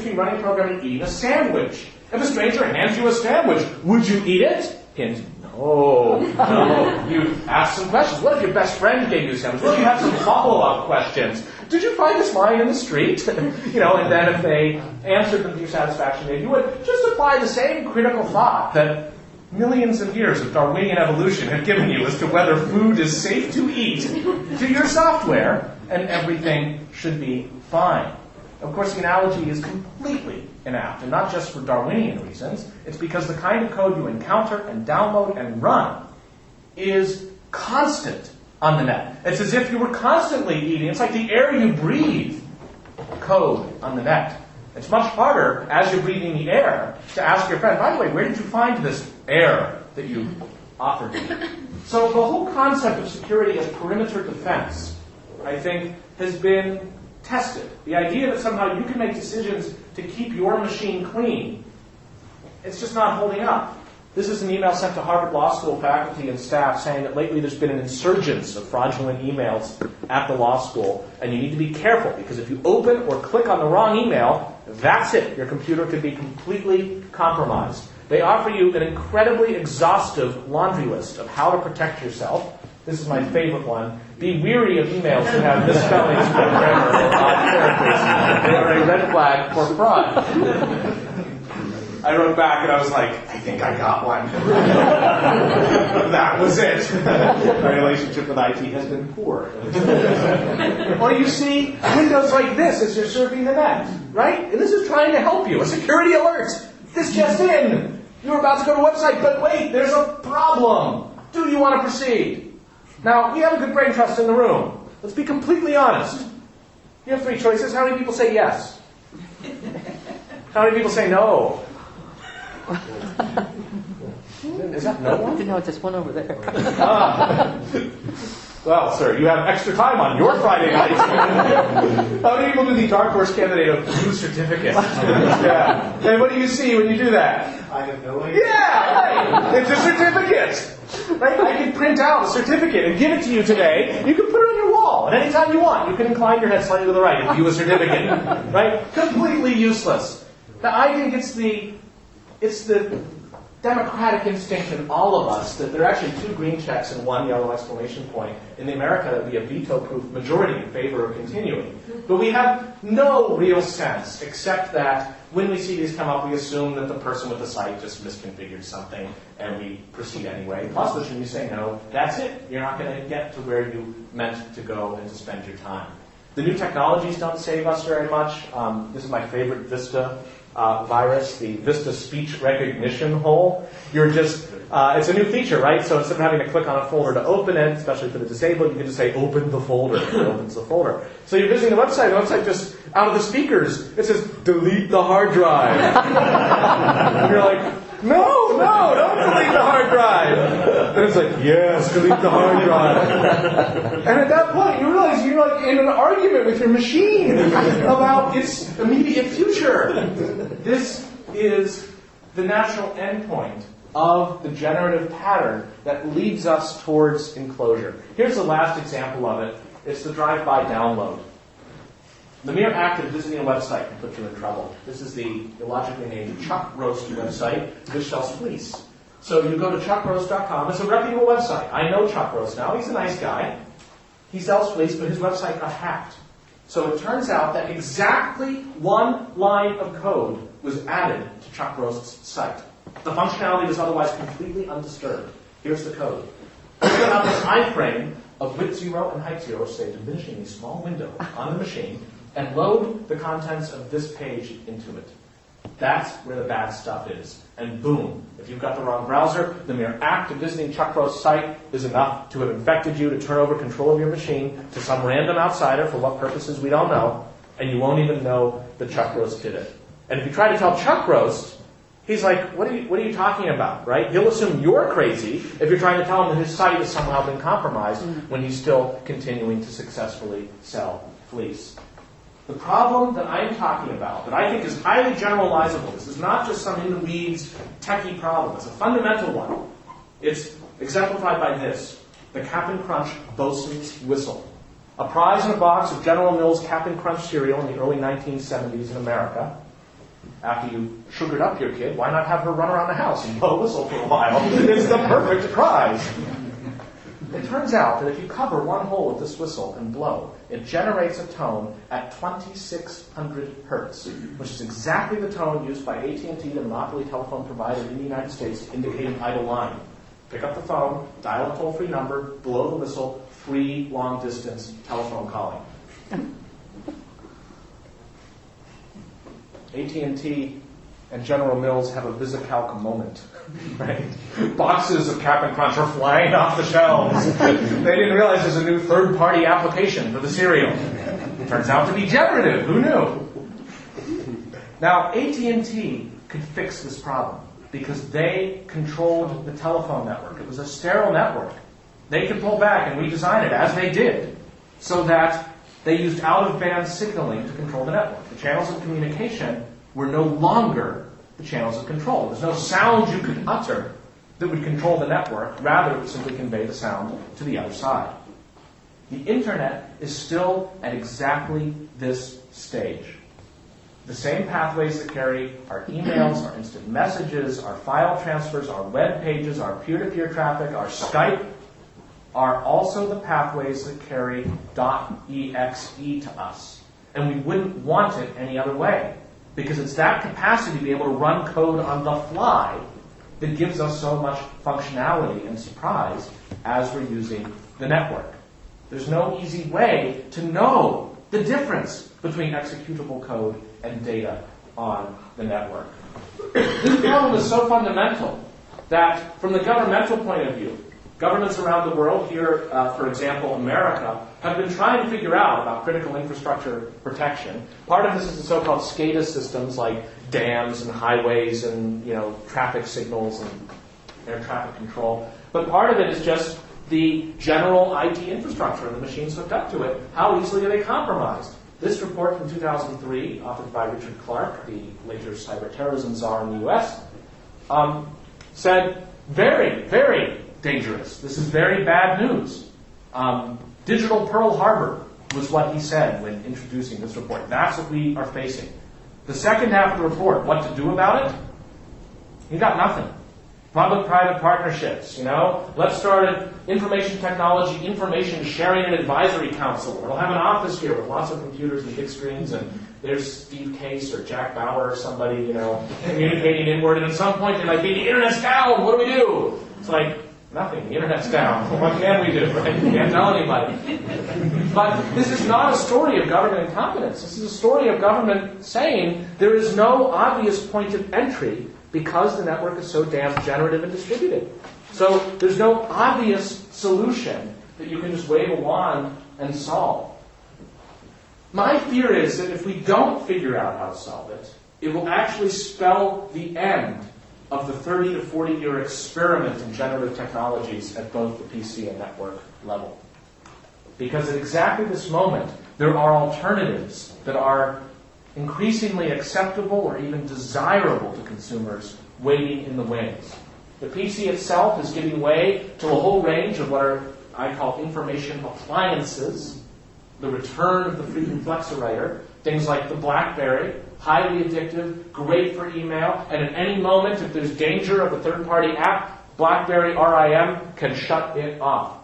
between running a program and eating a sandwich. If a stranger hands you a sandwich, would you eat it? Hint, no. You ask some questions. What if your best friend gave you a sandwich? What if you have some follow-up questions? Did you find this lying in the street? And then if they answered them to your satisfaction, maybe you would just apply the same critical thought that millions of years of Darwinian evolution have given you as to whether food is safe to eat to your software, and everything should be fine. Of course, the analogy is completely inapt, and not just for Darwinian reasons. It's because the kind of code you encounter and download and run is constant on the net. It's as if you were constantly eating. It's like the air you breathe, code on the net. It's much harder, as you're breathing the air, to ask your friend, by the way, where did you find this air that you offered me? So the whole concept of security as perimeter defense, I think, has been tested. The idea that somehow you can make decisions to keep your machine clean, it's just not holding up. This is an email sent to Harvard Law School faculty and staff saying that lately there's been an insurgence of fraudulent emails at the law school, and you need to be careful, because if you open or click on the wrong email, that's it. Your computer could be completely compromised. They offer you an incredibly exhaustive laundry list of how to protect yourself. This is my favorite one. Be weary of emails that have misspellings, grammar, or odd characters. They are a red flag for fraud. I wrote back and I was like, I think I got one. That was it. My relationship with IT has been poor. Or you see windows like this as you're surfing the net, right? And this is trying to help you. A security alert. This just in. You're about to go to a website, but wait, there's a problem. Do you want to proceed? Now, we have a good brain trust in the room. Let's be completely honest. You have three choices. How many people say yes? How many people say no? Is that no one? No, just one over there. Well, sir, you have extra time on your Friday night. How many people do the dark horse candidate of new certificate? Yeah. And what do you see when you do that? I have no idea. Yeah, right. It's a certificate. Right? I can print out a certificate and give it to you today. You can put it on your wall at any time you want. You can incline your head slightly to the right and view a certificate. Right? Completely useless. Now, I think it's the democratic instinct in all of us that there are actually two green checks and one yellow exclamation point. In America, that would be a veto-proof majority in favor of continuing. But we have no real sense, except that when we see these come up, we assume that the person with the site just misconfigured something, and we proceed anyway. Plus, when you say no, that's it. You're not going to get to where you meant to go and to spend your time. The new technologies don't save us very much. This is my favorite Vista virus, the Vista speech recognition hole. It's a new feature, right? So instead of having to click on a folder to open it, especially for the disabled, you can just say, open the folder. It opens the folder. So you're visiting the website just, out of the speakers, it says, delete the hard drive. And you're like, no, don't delete the hard drive. And it's like, yes, delete the hard drive. And at that point, you realize you're like in an argument with your machine about its immediate future. This is the natural endpoint of the generative pattern that leads us towards enclosure. Here's the last example of it. It's the drive-by download. The mere act of visiting a website can put you in trouble. This is the illogically named Chuck Roast website, which sells fleece. So you go to chuckroast.com. It's a reputable website. I know Chuck Roast now. He's a nice guy. He sells fleece, but his website got hacked. So it turns out that exactly one line of code was added to Chuck Roast's site. The functionality was otherwise completely undisturbed. Here's the code. Open up an iframe of width 0 and height 0, say a diminishingly small window on the machine, and load the contents of this page into it. That's where the bad stuff is. And boom, if you've got the wrong browser, the mere act of visiting Chuck Roast's site is enough to have infected you to turn over control of your machine to some random outsider, for what purposes we don't know, and you won't even know that Chuck Roast did it. And if you try to tell Chuck Roast, he's like, what are you talking about, right? He'll assume you're crazy if you're trying to tell him that his site has somehow been compromised when he's still continuing to successfully sell fleece. The problem that I'm talking about, that I think is highly generalizable, this is not just some in-the-weeds techie problem, it's a fundamental one. It's exemplified by this, the Cap'n Crunch Bosun's Whistle. A prize in a box of General Mills Cap'n Crunch cereal in the early 1970s in America. After you sugared up your kid, why not have her run around the house and blow a whistle for a while? It's the perfect prize. It turns out that if you cover one hole with this whistle and blow, it generates a tone at 2,600 hertz, which is exactly the tone used by AT&T, the monopoly telephone provider in the United States, to indicate an idle line. Pick up the phone, dial a toll-free number, blow the whistle, free long-distance telephone calling. AT&T and General Mills have a VisiCalc moment, right? Boxes of Cap'n Crunch are flying off the shelves. They didn't realize there's a new third-party application for the cereal. It turns out to be generative. Who knew? Now, AT&T could fix this problem because they controlled the telephone network. It was a sterile network. They could pull back and redesign it, as they did, so that they used out-of-band signaling to control the network. The channels of communication were no longer the channels of control. There's no sound you could utter that would control the network. Rather, it would simply convey the sound to the other side. The Internet is still at exactly this stage. The same pathways that carry our emails, our instant messages, our file transfers, our web pages, our peer-to-peer traffic, our Skype, are also the pathways that carry .exe to us. And we wouldn't want it any other way, because it's that capacity to be able to run code on the fly that gives us so much functionality and surprise as we're using the network. There's no easy way to know the difference between executable code and data on the network. This problem is so fundamental that from the governmental point of view, governments around the world, here, for example, America, have been trying to figure out about critical infrastructure protection. Part of this is the so-called SCADA systems, like dams and highways and traffic signals and air traffic control. But part of it is just the general IT infrastructure and the machines hooked up to it. How easily are they compromised? This report from 2003, authored by Richard Clarke, the later cyber terrorism czar in the U.S., said very, very dangerous. This is very bad news. Digital Pearl Harbor was what he said when introducing this report. That's what we are facing. The second half of the report, what to do about it? He got nothing. Public-private partnerships, Let's start an information technology information sharing and advisory council. We'll have an office here with lots of computers and big screens, and there's Steve Case or Jack Bauer or somebody, communicating inward, and at some point they might be, the internet's down, what do we do? It's like, nothing. The internet's down. What can we do, right? We can't tell anybody. But this is not a story of government incompetence. This is a story of government saying there is no obvious point of entry because the network is so damn generative and distributed. So there's no obvious solution that you can just wave a wand and solve. My fear is that if we don't figure out how to solve it, it will actually spell the end of the 30 to 40-year experiment in generative technologies at both the PC and network level. Because at exactly this moment, there are alternatives that are increasingly acceptable or even desirable to consumers waiting in the wings. The PC itself is giving way to a whole range of what I call information appliances, the return of the frequent flexowriter, things like the BlackBerry, highly addictive, great for email, and at any moment, if there's danger of a third-party app, BlackBerry RIM can shut it off.